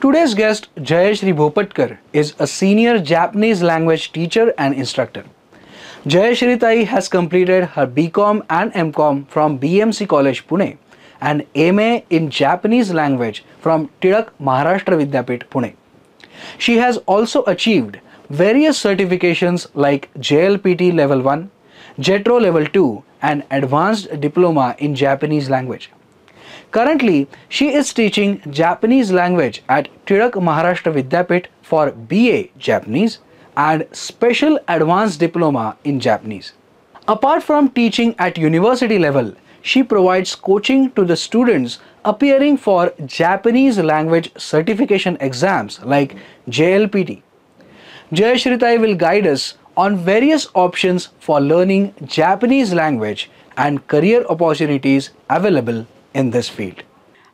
Today's guest, Jayashree Bhopatkar, is a senior Japanese language teacher and instructor. Jayashree Tai has completed her BCom and MCom from BMC College, Pune, and MA in Japanese language from Tidak Maharashtra Vidyapit, Pune. She has also achieved various certifications like JLPT Level 1, JETRO Level 2, and Advanced Diploma in Japanese language. Currently, she is teaching Japanese language at Tidak Maharashtra Vidyapit for BA Japanese and Special Advanced Diploma in Japanese. Apart from teaching at university level, she provides coaching to the students appearing for Japanese language certification exams like JLPT. Jayashree Tai will guide us on various options for learning Japanese language and career opportunities available in this field.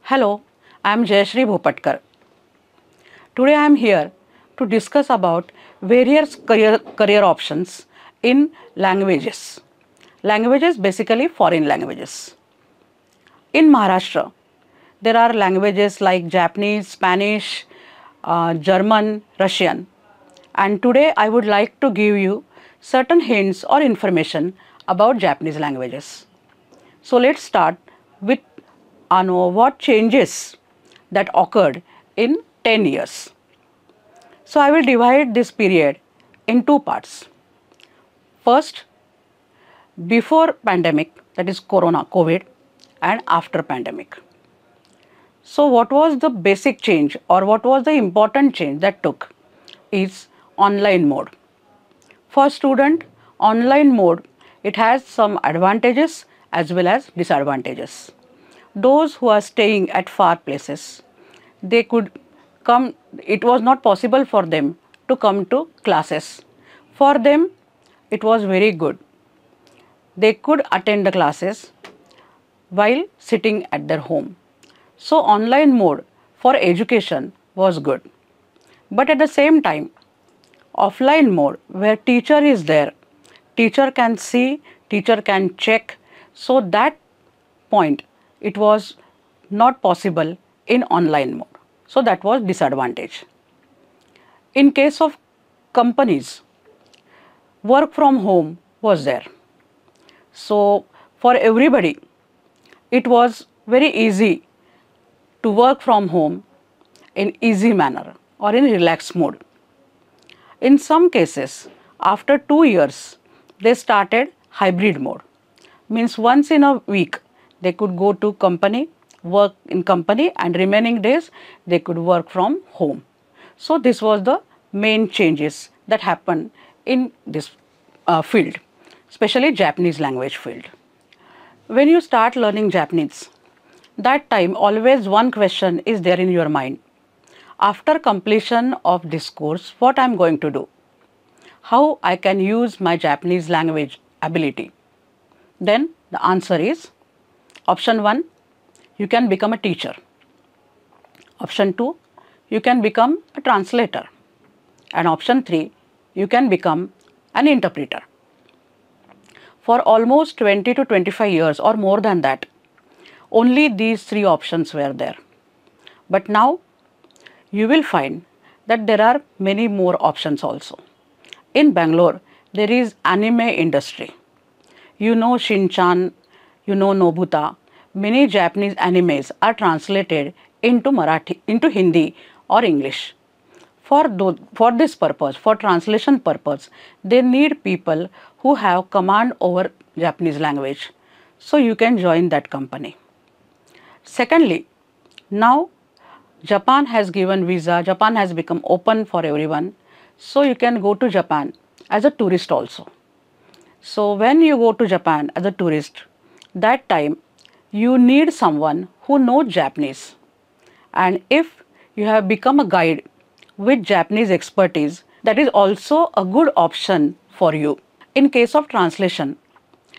Hello, I am Jayashree Bhopatkar. Today I am here to discuss about various career options in languages. Languages, basically foreign languages. In Maharashtra, there are languages like Japanese, Spanish, German, Russian. And today I would like to give you certain hints or information about Japanese languages. So let's start with what changes that occurred in 10 years. So I will divide this period in two parts. First, before pandemic, that is COVID, and after pandemic. So what was the basic change or what was the important change that took is online mode. For student, online mode, it has some advantages as well as disadvantages. Those who are staying at far places, they could come, it was not possible for them to come to classes. For them, it was very good. They could attend the classes while sitting at their home. So online mode for education was good. But at the same time, offline mode where teacher is there, teacher can see, teacher can check. So that point, it was not possible in online mode. So that was disadvantage. In case of companies, work from home was there. So for everybody, it was very easy to work from home in easy manner or in relaxed mode. In some cases, after 2 years, they started hybrid mode. Means once in a week, they could go to company, work in company, and remaining days they could work from home. So this was the main changes that happened in this field, especially Japanese language field. When you start learning Japanese, that time always one question is there in your mind. After completion of this course, what I am going to do? How I can use my Japanese language ability? Then the answer is option 1, you can become a teacher. Option 2, you can become a translator. And option 3, you can become an interpreter. For almost 20 to 25 years or more than that, only these 3 options were there. But now, you will find that there are many more options also. In Bangalore, there is anime industry. You know Shin-chan, you know Nobita. Many Japanese animes are translated into Marathi, into Hindi or English. For this purpose, for translation purpose, they need people who have command over Japanese language. So you can join that company. Secondly, now Japan has given visa, Japan has become open for everyone. So you can go to Japan as a tourist also. So when you go to Japan as a tourist, that time you need someone who knows Japanese. And if you have become a guide with Japanese expertise, that is also a good option for you. In case of translation,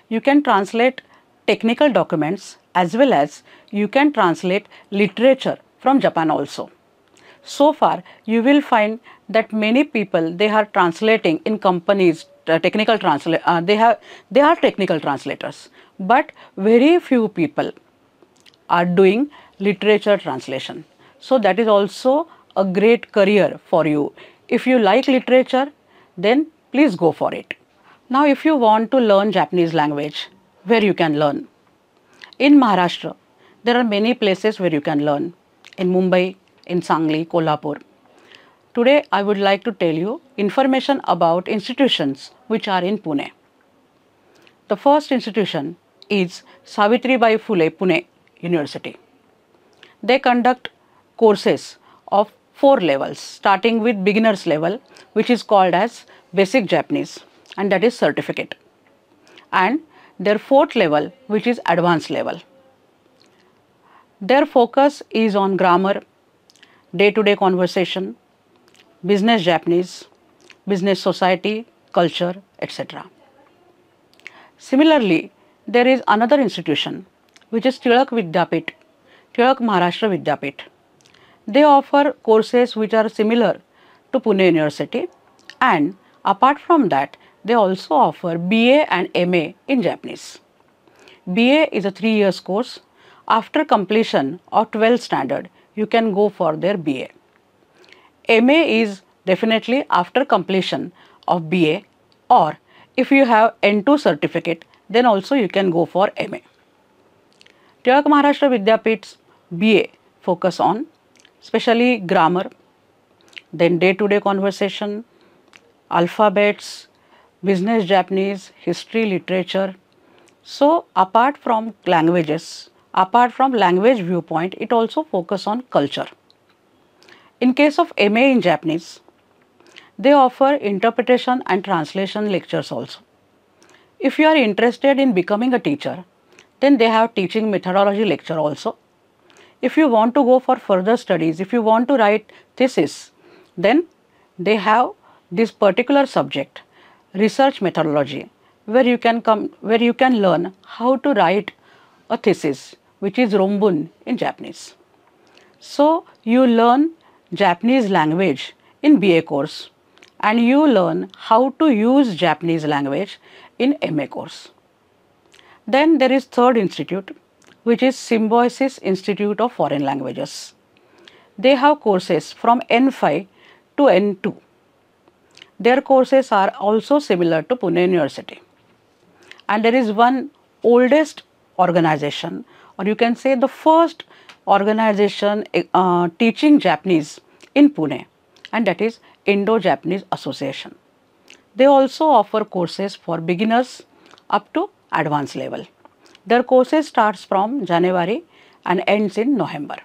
you can translate technical documents as well as you can translate literature from Japan also. So far, you will find that many people, they are translating in companies, they are technical translators, but very few people are doing literature translation. So that is also a great career for you. If you like literature, then please go for it. Now, if you want to learn Japanese language, where you can learn? In Maharashtra, there are many places where you can learn. In Mumbai, in Sangli, Kolhapur. Today, I would like to tell you information about institutions which are in Pune. The first institution is Savitribai Phule Pune University. They conduct courses of 4 levels, starting with beginners level, which is called as basic Japanese, and that is certificate, and their 4th level, which is advanced level. Their focus is on grammar, day-to-day conversation, business Japanese, business society, culture, etc. Similarly, there is another institution which is Tilak Vidyapit, Tilak Maharashtra Vidyapit. They offer courses which are similar to Pune University, and apart from that, they also offer BA and MA in Japanese. BA is a 3 years course. After completion of 12th standard, you can go for their BA. MA is definitely after completion of BA, or if you have N2 certificate, then also you can go for MA. Tilak Maharashtra Vidyapit's BA focus on especially grammar, then day-to-day conversation, alphabets, business Japanese, history, literature. So apart from languages, apart from language viewpoint, it also focus on culture. In case of MA in Japanese, they offer interpretation and translation lectures also. If you are interested in becoming a teacher, then they have teaching methodology lecture also. If you want to go for further studies, if you want to write thesis, then they have this particular subject, research methodology, where you can learn how to write a thesis, which is Rombun in Japanese. So you learn Japanese language in BA course, and you learn how to use Japanese language in MA course. Then there is third institute, which is Symbiosis Institute of Foreign Languages. They have courses from N5 to N2. Their courses are also similar to Pune University. And there is one oldest organization, or you can say the first organization teaching Japanese in Pune, and that is Indo-Japanese Association. They also offer courses for beginners up to advanced level. Their courses starts from January and ends in November.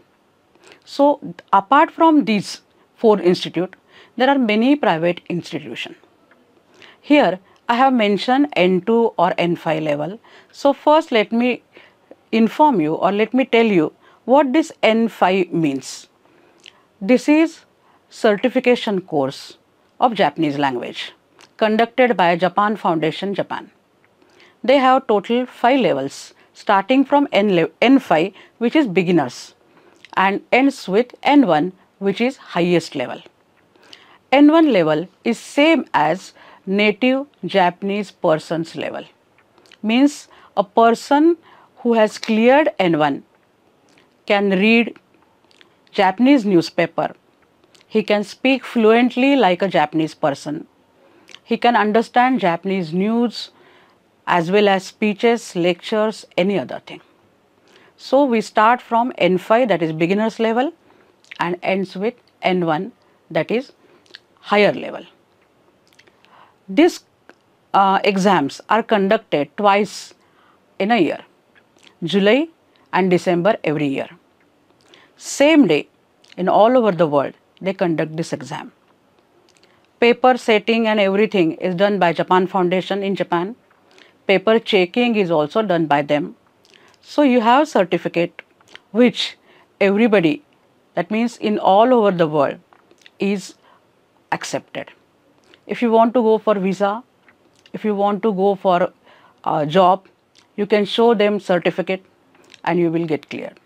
So apart from these 4 institutes, there are many private institutions. Here I have mentioned N2 or N5 level. So first let me inform you, or let me tell you what this N5 means. This is certification course of Japanese language conducted by Japan Foundation, Japan. They have total 5 levels starting from N5, which is beginners, and ends with N1, which is highest level. N1 level is same as native Japanese person's level. Means a person who has cleared N1 can read Japanese newspaper. He can speak fluently like a Japanese person. He can understand Japanese news as well as speeches, lectures, any other thing. So we start from N5, that is beginners level, and ends with N1, that is higher level. These exams are conducted twice in a year, July and December every year. Same day in all over the world they conduct this exam. Paper setting and everything is done by Japan Foundation in Japan. Paper checking is also done by them. So you have certificate which everybody, that means in all over the world, is accepted. If you want to go for visa, if you want to go for a job, you can show them certificate and you will get cleared.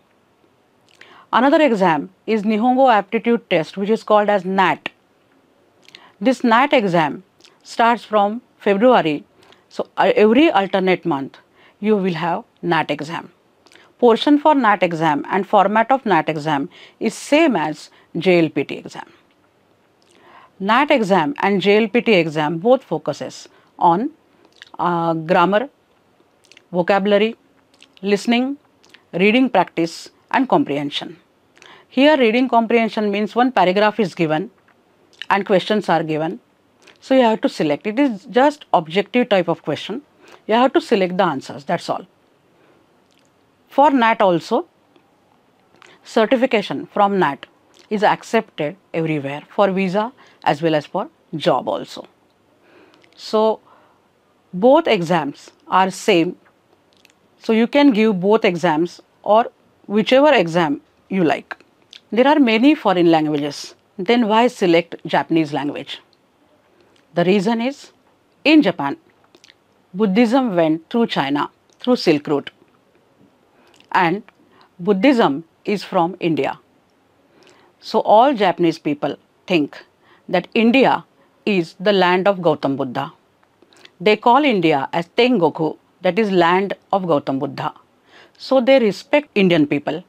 Another exam is Nihongo Aptitude Test, which is called as NAT. This NAT exam starts from February. So every alternate month you will have NAT exam. Portion for NAT exam and format of NAT exam is same as JLPT exam. NAT exam and JLPT exam both focuses on grammar, vocabulary, listening, reading practice and comprehension. Here reading comprehension means one paragraph is given and questions are given. So you have to select. It is just objective type of question. You have to select the answers, that's all. For NAT also, certification from NAT is accepted everywhere for visa as well as for job also. So both exams are same. So you can give both exams or whichever exam you like. There are many foreign languages. Then why select Japanese language? The reason is, in Japan, Buddhism went through China through Silk Route, and Buddhism is from India. So all Japanese people think that India is the land of Gautam Buddha. They call India as Tengoku, that is land of Gautam Buddha. So they respect Indian people.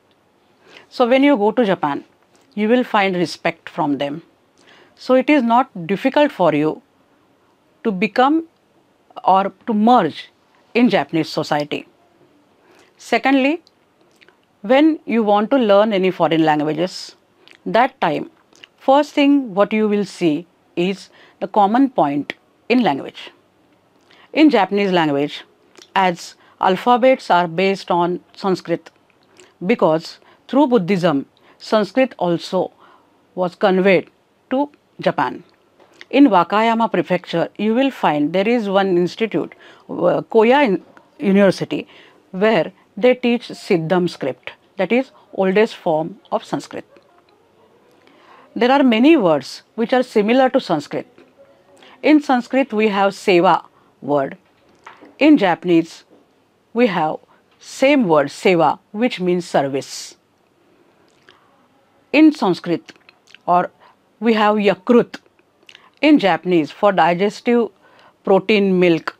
So when you go to Japan, you will find respect from them. So it is not difficult for you to become or to merge in Japanese society. Secondly, when you want to learn any foreign languages, that time, first thing what you will see is the common point in language. In Japanese language, as alphabets are based on Sanskrit, because through Buddhism, Sanskrit also was conveyed to Japan. In Wakayama prefecture, you will find there is one institute, Koya University, where they teach Siddham script, that is oldest form of Sanskrit. There are many words which are similar to Sanskrit. In Sanskrit, we have seva word. In Japanese, we have same word seva, which means service. In Sanskrit, or we have yakrut. In Japanese, for digestive protein milk,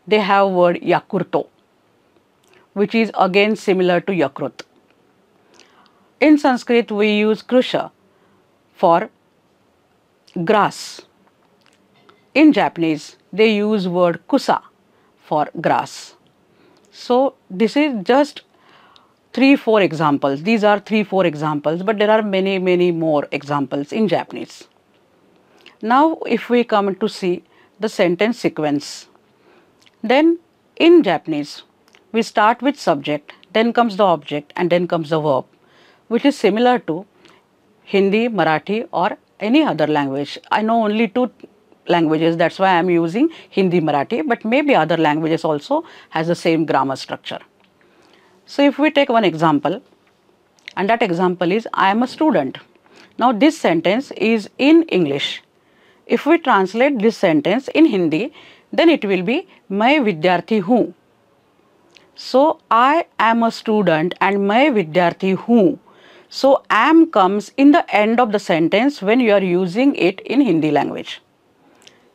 they have word yakurto, which is again similar to yakrut. In Sanskrit, we use krusha for grass. In Japanese, they use word kusa for grass. So this is just 3-4 examples. These are 3-4 examples, but there are many more examples in Japanese. Now if we come to see the sentence sequence, then in Japanese, we start with subject, then comes the object and then comes the verb, which is similar to Hindi, Marathi or any other language. I know only 2 languages, that's why I am using Hindi, Marathi, but maybe other languages also has the same grammar structure. So if we take one example, and that example is, I am a student. Now this sentence is in English. If we translate this sentence in Hindi, then it will be मैं विद्यार्थी हूँ. So I am a student and मैं विद्यार्थी हूँ. So am comes in the end of the sentence when you are using it in Hindi language.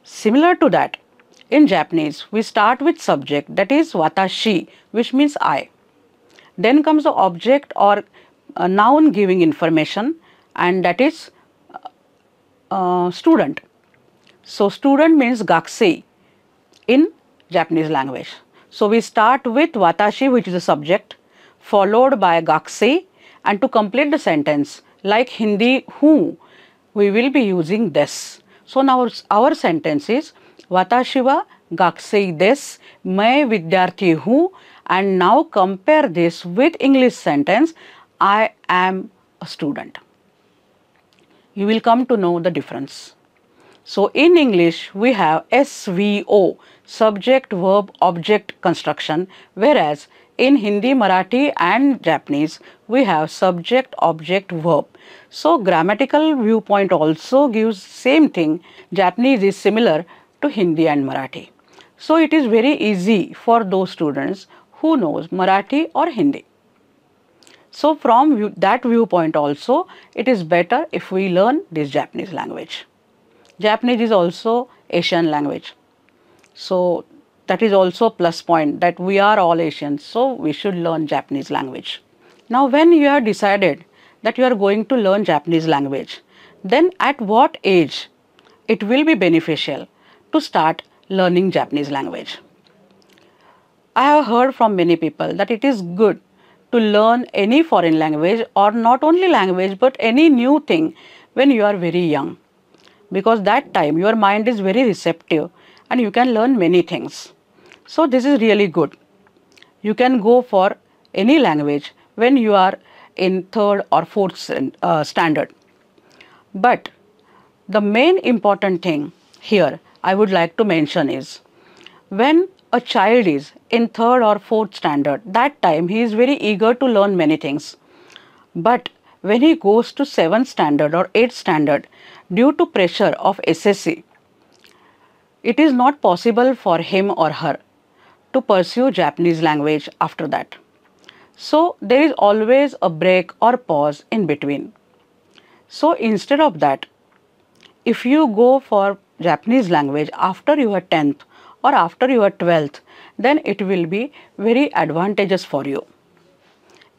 Similar to that, in Japanese, we start with subject, that is watashi, which means I. Then comes the object or a noun giving information, and that is student. So student means gakusei in Japanese language. So we start with watashi, which is a subject, followed by gakusei, and to complete the sentence, like Hindi who, we will be using des. So now our sentence is watashi wa gakusei desu, मैं विद्यार्थी हूँ, and now compare this with English sentence, I am a student. You will come to know the difference. So in English, we have SVO, subject, verb, object construction, whereas in Hindi, Marathi and Japanese, we have subject, object, verb. So grammatical viewpoint also gives same thing. Japanese is similar to Hindi and Marathi. So it is very easy for those students who knows Marathi or Hindi. So from that viewpoint also, it is better if we learn this Japanese language. Japanese is also Asian language. So that is also plus point that we are all Asians, so we should learn Japanese language. Now when you have decided that you are going to learn Japanese language, then at what age it will be beneficial to start learning Japanese language? I have heard from many people that it is good to learn any foreign language, or not only language but any new thing, when you are very young, because that time your mind is very receptive and you can learn many things. So this is really good. You can go for any language when you are in third or fourth standard. But the main important thing here I would like to mention is, when a child is in third or fourth standard, that time he is very eager to learn many things. But when he goes to 7th standard or 8th standard, due to pressure of SSC, it is not possible for him or her to pursue Japanese language after that. So there is always a break or pause in between. So instead of that, if you go for Japanese language after your 10th or after your 12th, then it will be very advantageous for you.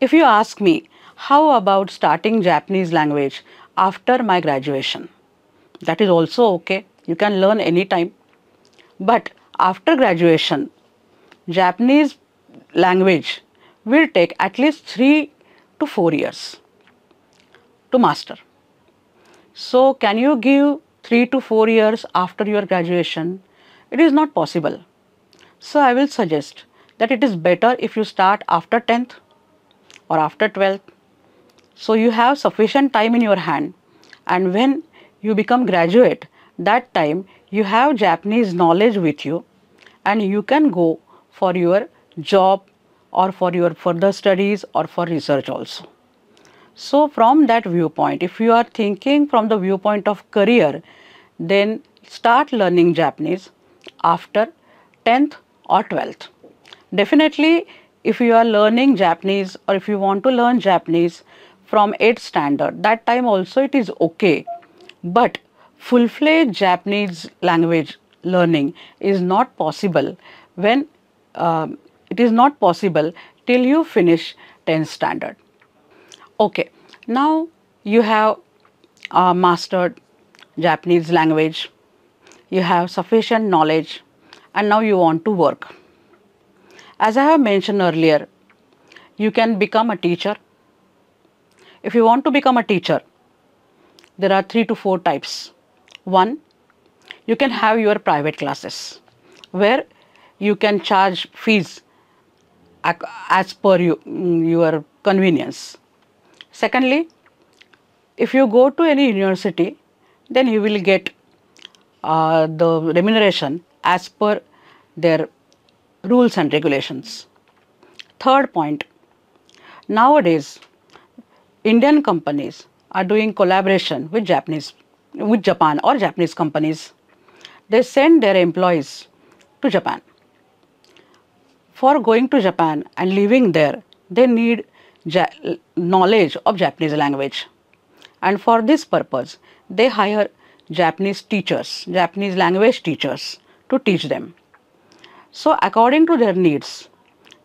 If you ask me, how about starting Japanese language after my graduation? That is also okay. You can learn anytime. But after graduation, Japanese language will take at least 3 to 4 years to master. So can you give 3 to 4 years after your graduation? It is not possible. So I will suggest that it is better if you start after 10th or after 12th. So you have sufficient time in your hand, and when you become graduate, that time you have Japanese knowledge with you and you can go for your job or for your further studies or for research also. So from that viewpoint, if you are thinking from the viewpoint of career, then start learning Japanese after 10th or 12th. Definitely, if you are learning Japanese or if you want to learn Japanese from 8th standard, that time also it is okay. But full-fledged Japanese language learning is not possible when it is not possible till you finish 10th standard. Okay, now you have mastered Japanese language, you have sufficient knowledge, and now you want to work. As I have mentioned earlier, you can become a teacher. If you want to become a teacher, there are 3 to 4 types. One, you can have your private classes where you can charge fees as per your convenience. Secondly, if you go to any university, then you will get the remuneration as per their rules and regulations. Third point, nowadays Indian companies are doing collaboration with Japan or Japanese companies. They send their employees to Japan. For going to Japan and living there, they need knowledge of Japanese language. And for this purpose, they hire Japanese teachers, Japanese language teachers to teach them. So according to their needs,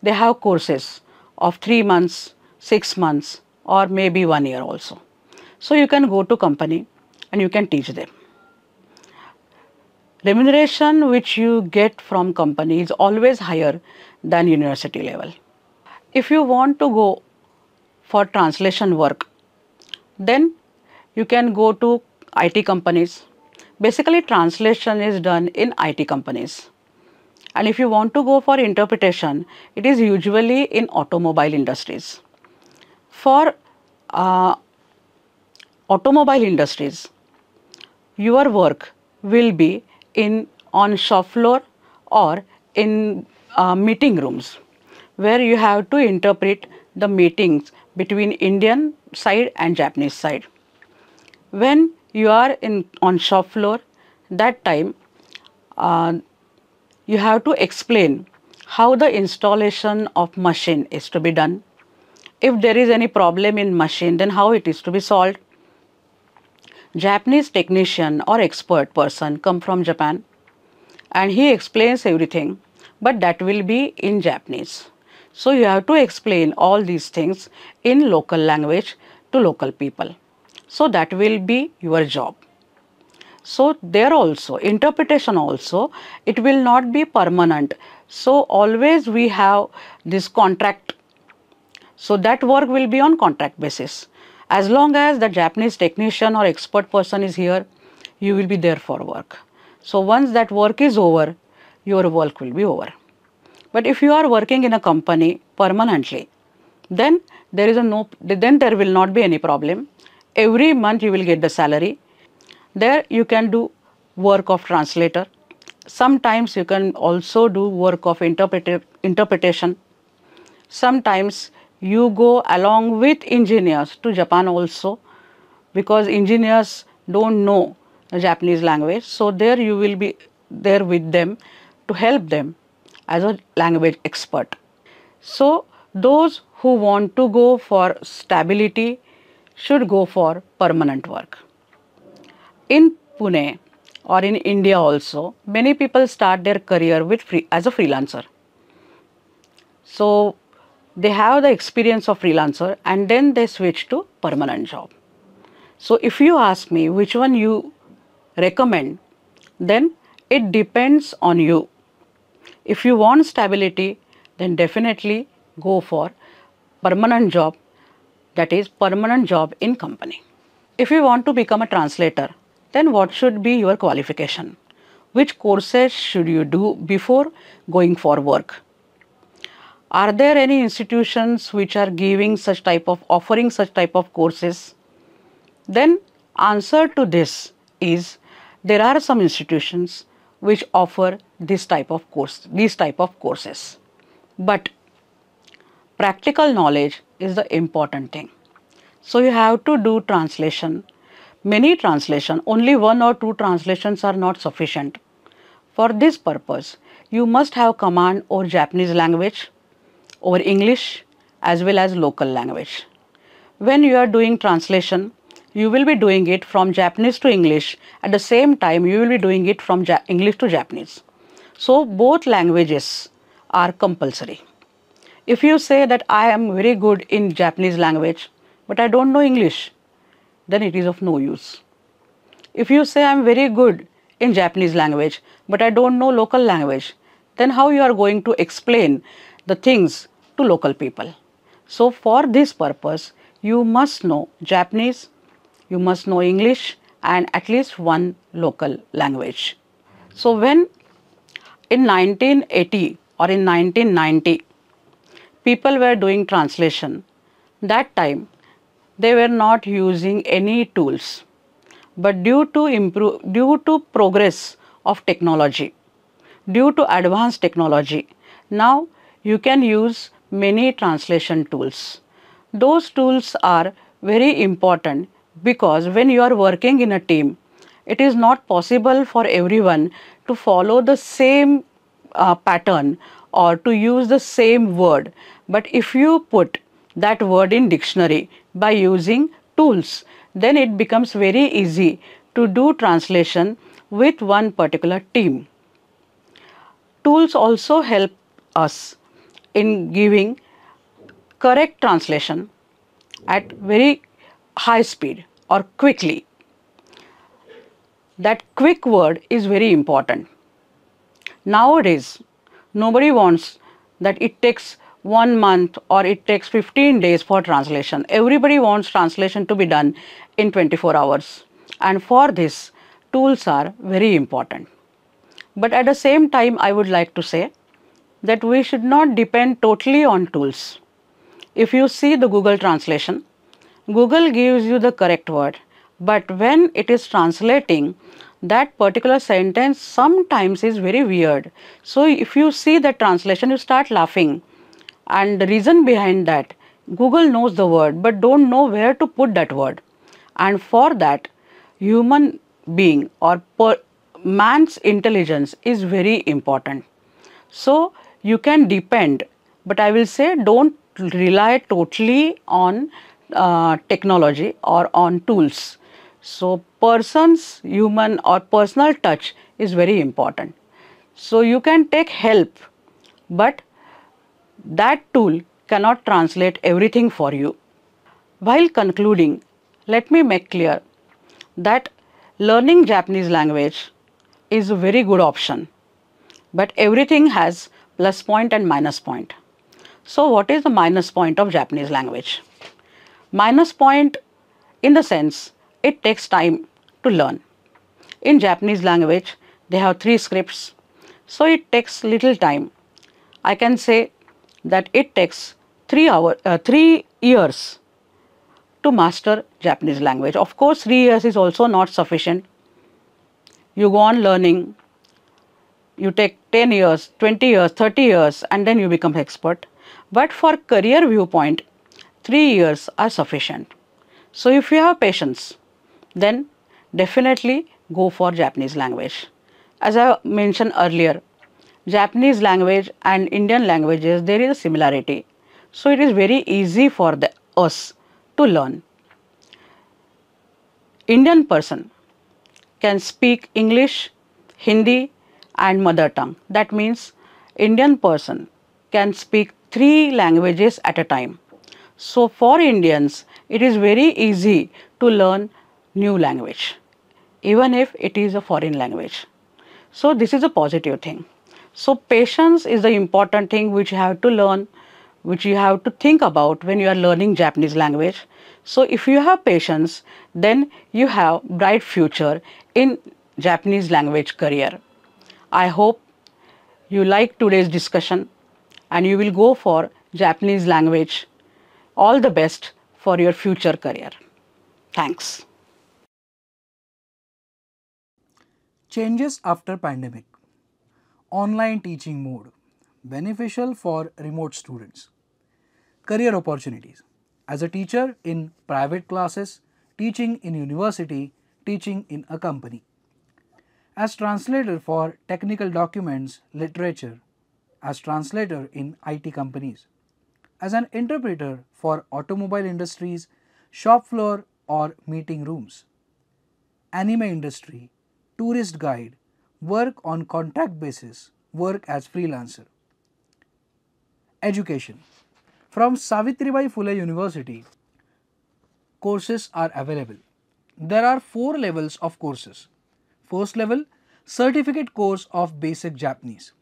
they have courses of 3 months, 6 months, or maybe 1 year also. So you can go to company and you can teach them. Remuneration which you get from company is always higher than university level. If you want to go for translation work, then you can go to IT companies. Basically, translation is done in IT companies. And if you want to go for interpretation, it is usually in automobile industries. For automobile industries, your work will be on shop floor or in meeting rooms, where you have to interpret the meetings between Indian side and Japanese side. When you are on shop floor, that time you have to explain how the installation of machine is to be done. If there is any problem in machine, then how it is to be solved. Japanese technician or expert person come from Japan and he explains everything, but that will be in Japanese. So you have to explain all these things in local language to local people. So that will be your job. So there also, interpretation also, it will not be permanent. So always we have this contract. So that work will be on contract basis. As long as the Japanese technician or expert person is here, you will be there for work. So once that work is over, your work will be over. But if you are working in a company permanently, then then there will not be any problem. Every month you will get the salary. There you can do work of translator. Sometimes you can also do work of interpretation. Sometimes you go along with engineers to Japan also, because engineers don't know the Japanese language. So there you will be there with them to help them as a language expert. So those who want to go for stability should go for permanent work. In Pune or in India also, many people start their career as a freelancer. So they have the experience of freelancer and then they switch to permanent job. So if you ask me which one you recommend, then it depends on you. If you want stability, then definitely go for permanent job, that is permanent job in company. If you want to become a translator, then what should be your qualification? Which courses should you do before going for work? Are there any institutions which are offering such type of courses? Then answer to this is there are some institutions which offer these type of courses. But practical knowledge is the important thing. So you have to do translation. Many translation, only one or two translations are not sufficient. For this purpose, you must have command over Japanese language, over English as well as local language. When you are doing translation, you will be doing it from Japanese to English. At the same time, you will be doing it from English to Japanese. So both languages are compulsory. If you say that I am very good in Japanese language, but I don't know English, then it is of no use. If you say I am very good in Japanese language, but I don't know local language, then how you are going to explain the things to local people? So for this purpose, you must know Japanese, you must know English and at least one local language. So when in 1980 or in 1990, people were doing translation, that time they were not using any tools. But due to progress of technology, due to advanced technology, now you can use many translation tools. Those tools are very important because when you are working in a team, it is not possible for everyone to follow the same pattern or to use the same word. But if you put that word in dictionary by using tools, then it becomes very easy to do translation with one particular team. Tools also help us in giving correct translation at very high speed or quickly. That quick word is very important. Nowadays, nobody wants that it takes 1 month or it takes 15 days for translation. Everybody wants translation to be done in 24 hours. And for this, tools are very important. But at the same time, I would like to say that we should not depend totally on tools. If you see the Google translation, Google gives you the correct word, but when it is translating, that particular sentence sometimes is very weird. So if you see the translation, you start laughing. And the reason behind that, Google knows the word but don't know where to put that word. And for that, human being or man's intelligence is very important. So you can depend, but I will say don't rely totally on technology or on tools. So person's human or personal touch is very important. So you can take help, but that tool cannot translate everything for you. While concluding, let me make clear that learning Japanese language is a very good option, but everything has plus point and minus point. So what is the minus point of Japanese language? Minus point in the sense it takes time to learn. In Japanese language, they have 3 scripts, so it takes little time. I can say that it takes 3 years to master Japanese language. Of course, 3 years is also not sufficient. You go on learning, you take 10 years, 20 years, 30 years, and then you become expert. But for career viewpoint, 3 years are sufficient. So if you have patience, then definitely go for Japanese language. As I mentioned earlier, Japanese language and Indian languages, there is a similarity. So it is very easy for us to learn. Indian person can speak English, Hindi and mother tongue. That means Indian person can speak 3 languages at a time. So for Indians, it is very easy to learn new language, even if it is a foreign language. So this is a positive thing. So patience is the important thing which you have to learn, which you have to think about when you are learning Japanese language. So if you have patience, then you have bright future in Japanese language career. I hope you like today's discussion and you will go for Japanese language. All the best for your future career. Thanks. Changes after pandemic. Online teaching mode. Beneficial for remote students. Career opportunities. As a teacher in private classes, teaching in university, teaching in a company. As translator for technical documents, literature. As translator in IT companies. As an interpreter for automobile industries, shop floor or meeting rooms. Anime industry, tourist guide, work on contract basis, work as freelancer. Education. From Savitribai Phule University, courses are available. There are 4 levels of courses. First level, certificate course of basic Japanese.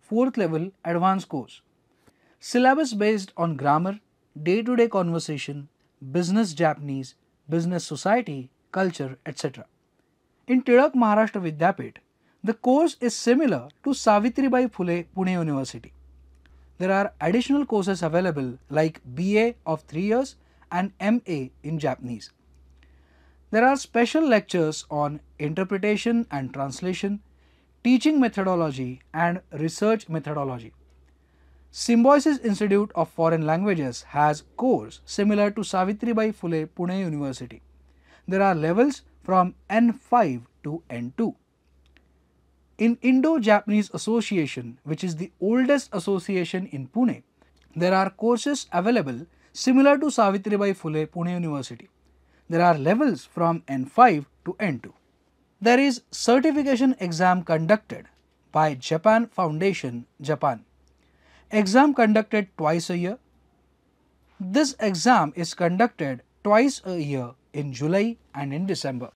Fourth level, advanced course. Syllabus based on grammar, day-to-day conversation, business Japanese, business society, culture, etc. In Tidak Maharashtra Vidyapit, the course is similar to Savitribai Phule Pune University. There are additional courses available like BA of 3 years and MA in Japanese. There are special lectures on interpretation and translation, teaching methodology and research methodology. Symbiosis Institute of Foreign Languages has course similar to Savitribai Phule Pune University. There are levels from N5 to N2. In Indo-Japanese Association, which is the oldest association in Pune, there are courses available similar to Savitribai Phule Pune University. There are levels from N5 to N2. There is certification exam conducted by Japan Foundation, Japan. Exam conducted twice a year. This exam is conducted twice a year in July and in December.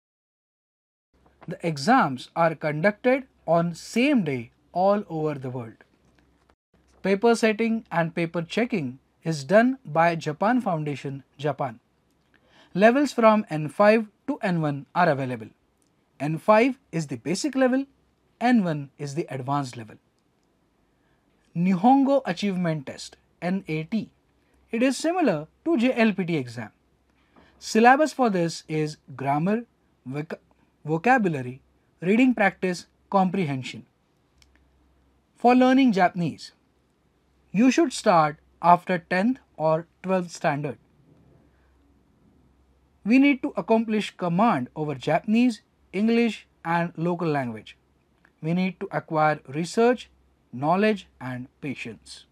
The exams are conducted on same day all over the world. Paper setting and paper checking is done by Japan Foundation, Japan. Levels from N5 to N1 are available. N5 is the basic level, N1 is the advanced level. Nihongo Achievement Test NAT. It is similar to JLPT exam. Syllabus for this is grammar, vocabulary, reading practice, comprehension. For learning Japanese, you should start after 10th or 12th standard. We need to accomplish command over Japanese, English and local language. We need to acquire research, knowledge and patience.